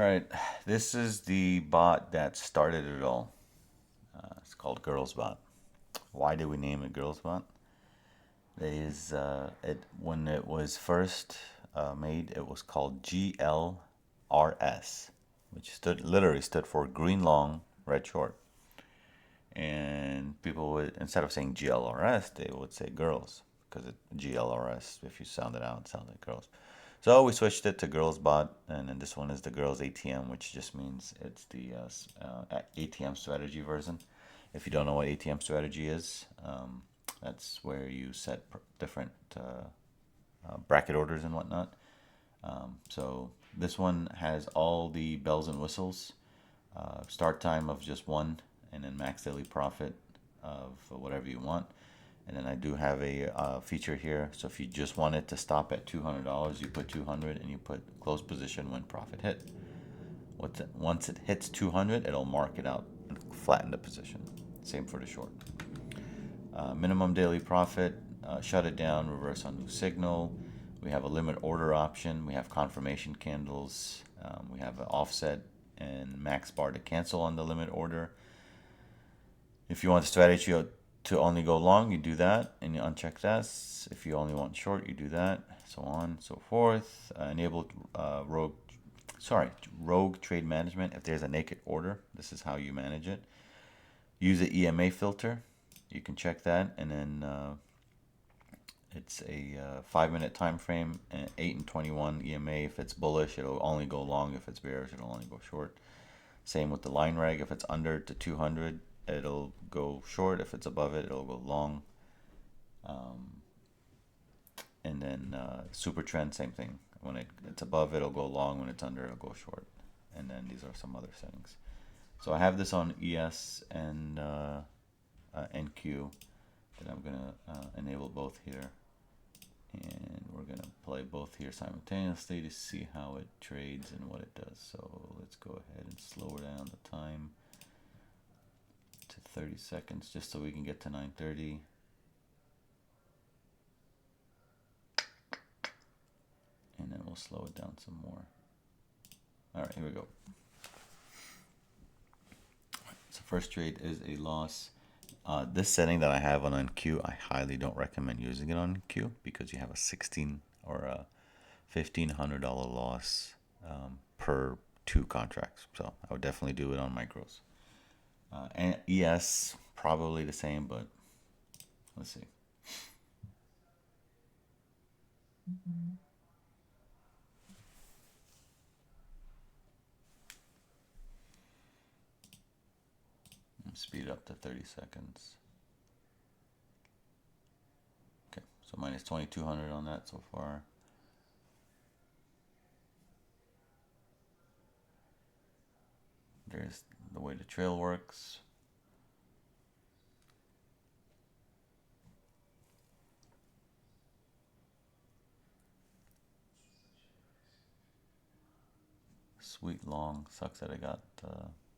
All right, this is the bot that started it all. It's called GirlsBot. Why did we name it GirlsBot? It when it was first made, it was called GLRS, which literally stood for green long, red short. And people would, instead of saying GLRS, they would say girls because GLRS, if you sound it out, it sounds like girls. So we switched it to GirlsBot, and then this one is the Girls ATM, which just means it's the ATM strategy version. If you don't know what ATM strategy is, that's where you set different bracket orders and whatnot. So this one has all the bells and whistles. Start time of just one, and then max daily profit of whatever you want. And then I do have a feature here. So if you just want it to stop at $200, you put 200 and you put close position when profit hit. Once it hits 200, it'll mark it out and flatten the position. Same for the short. Minimum daily profit, shut it down, reverse on new signal. We have a limit order option. We have confirmation candles. We have an offset and max bar to cancel on the limit order. If you want the strategy to only go long, you do that and you uncheck that. If you only want short, you do that. So on and so forth. Enable rogue trade management. If there's a naked order, this is how you manage it. Use the EMA filter. You can check that, and then it's a 5-minute time frame, and 8 and 21 EMA. If it's bullish, it'll only go long. If it's bearish, it'll only go short. Same with the line reg. If it's under to 200, it'll go short. If it's above it, it'll go long. And then super trend, same thing. When it's above, it'll go long. When it's under, it'll go short. And then these are some other settings. So I have this on ES and NQ. Then I'm gonna enable both here, and we're gonna play both here simultaneously to see how it trades and what it does. So let's go ahead and slow down the time to 30 seconds just so we can get to 9:30. And then we'll slow it down some more. All right, here we go. So first trade is a loss. This setting that I have on NQ, I highly don't recommend using it on NQ because you have a 16 or a $1,500 loss per 2 contracts. So I would definitely do it on micros. And ES, probably the same, but let's see. Speed it up to 30 seconds. Okay, so minus 2,200 on that so far. There's the way the trail works. Sweet long. Sucks that I got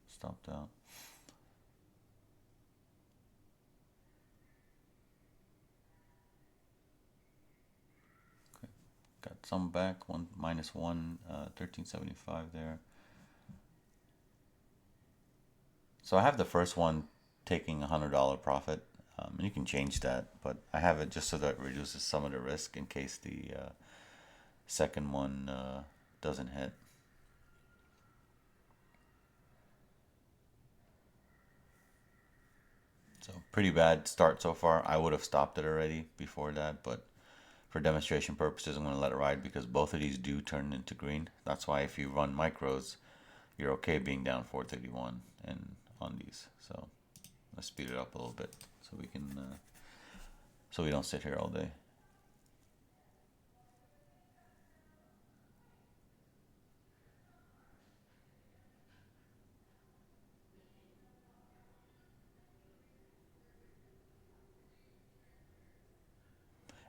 stopped out. Okay, got some back. One minus one, 1375 there. So I have the first one taking $100 profit. And you can change that, but I have it just so that it reduces some of the risk in case the second one doesn't hit. So pretty bad start so far. I would have stopped it already before that, but for demonstration purposes, I'm going to let it ride because both of these do turn into green. That's why if you run micros, you're okay being down 431 and on these. So let's speed it up a little bit so we can so we don't sit here all day.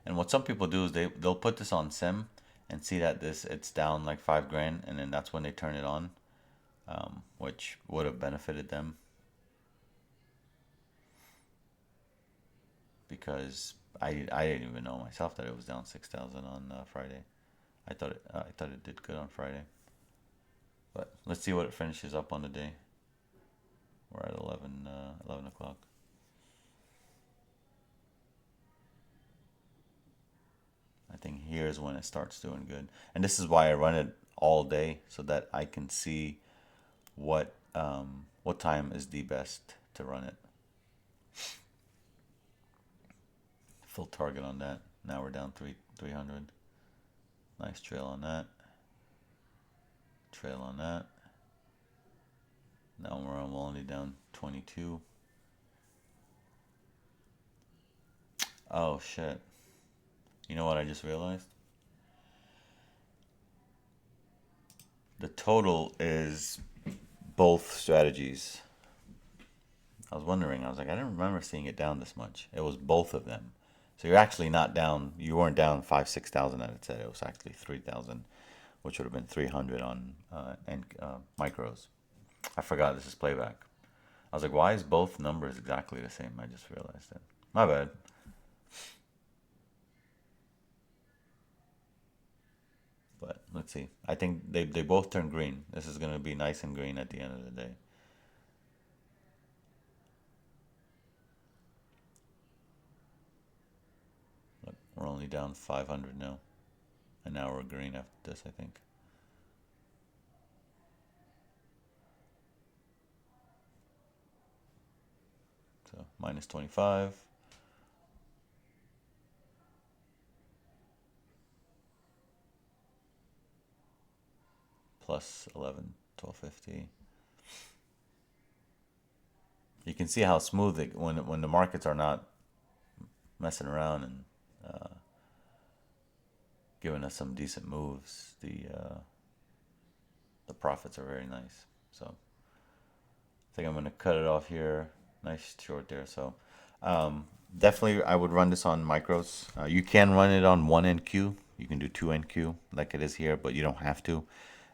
And what some people do is they'll put this on sim and see that it's down like 5 grand, and then that's when they turn it on, which would have benefited them because I didn't even know myself that it was down 6,000 on Friday. I thought it did good on Friday. But let's see what it finishes up on the day. We're at 11 o'clock. I think here's when it starts doing good. And this is why I run it all day, so that I can see what time is the best to run it. Full target on that. Now we're down 300. Nice trail on that. Trail on that. Now we're only down 22. Oh shit. You know what I just realized? The total is both strategies. I was wondering, I was like, I didn't remember seeing it down this much. It was both of them. So you're actually not down, you weren't down 6,000 at it said. It was actually 3,000, which would have been 300 on micros. I forgot this is playback. I was like, why is both numbers exactly the same? I just realized it. My bad. But let's see. I think they both turn green. This is going to be nice and green at the end of the day. Look, we're only down 500 now. And now we're green after this, I think. So minus 25. Plus 11, 1250. You can see how smooth it, when the markets are not messing around and giving us some decent moves, the profits are very nice. So I think I'm going to cut it off here. Nice short there. So definitely I would run this on micros. You can run it on 1NQ. You can do 2NQ like it is here, but you don't have to.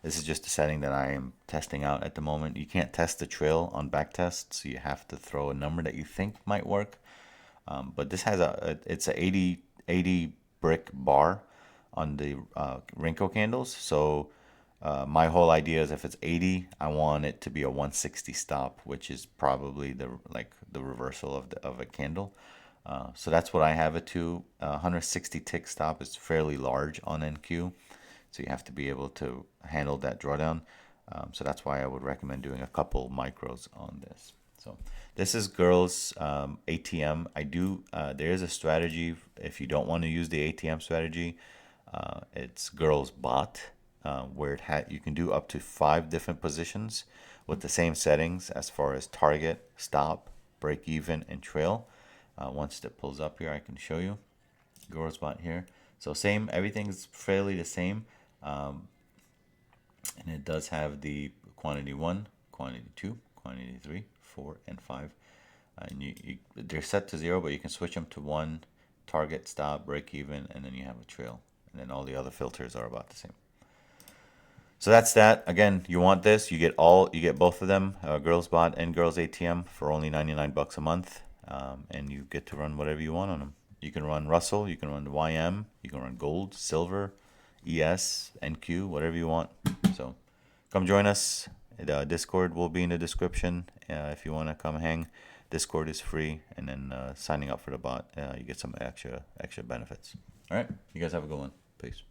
This is just a setting that I am testing out at the moment. You can't test the trail on back test, so you have to throw a number that you think might work. But this has it's a 80 brick bar on the Rinko candles. So my whole idea is if it's 80, I want it to be a 160 stop, which is probably the reversal of a candle. So that's what I have it to. 160 tick stop is fairly large on NQ, so you have to be able to handle that drawdown. So that's why I would recommend doing a couple micros on this. So this is Girls ATM. There is a strategy if you don't want to use the ATM strategy. It's GirlsBot, where you can do up to 5 different positions with the same settings as far as target, stop, break even, and trail. Once it pulls up here, I can show you GirlsBot here. So same, everything's fairly the same, and it does have the quantity 1, quantity 2, quantity 3, 4, and 5. And they're set to 0, but you can switch them to 1, target, stop, break even, and then you have a trail. And then all the other filters are about the same. So that's that. Again, you want this, you get both of them, GirlsBot and Girls ATM, for only 99 bucks a month, and you get to run whatever you want on them. You can run Russell, you can run YM, you can run Gold, Silver, ES, NQ, whatever you want. So come join us. The Discord will be in the description if you want to come hang. Discord is free, and then signing up for the bot, you get some extra benefits. All right, you guys have a good one. Peace.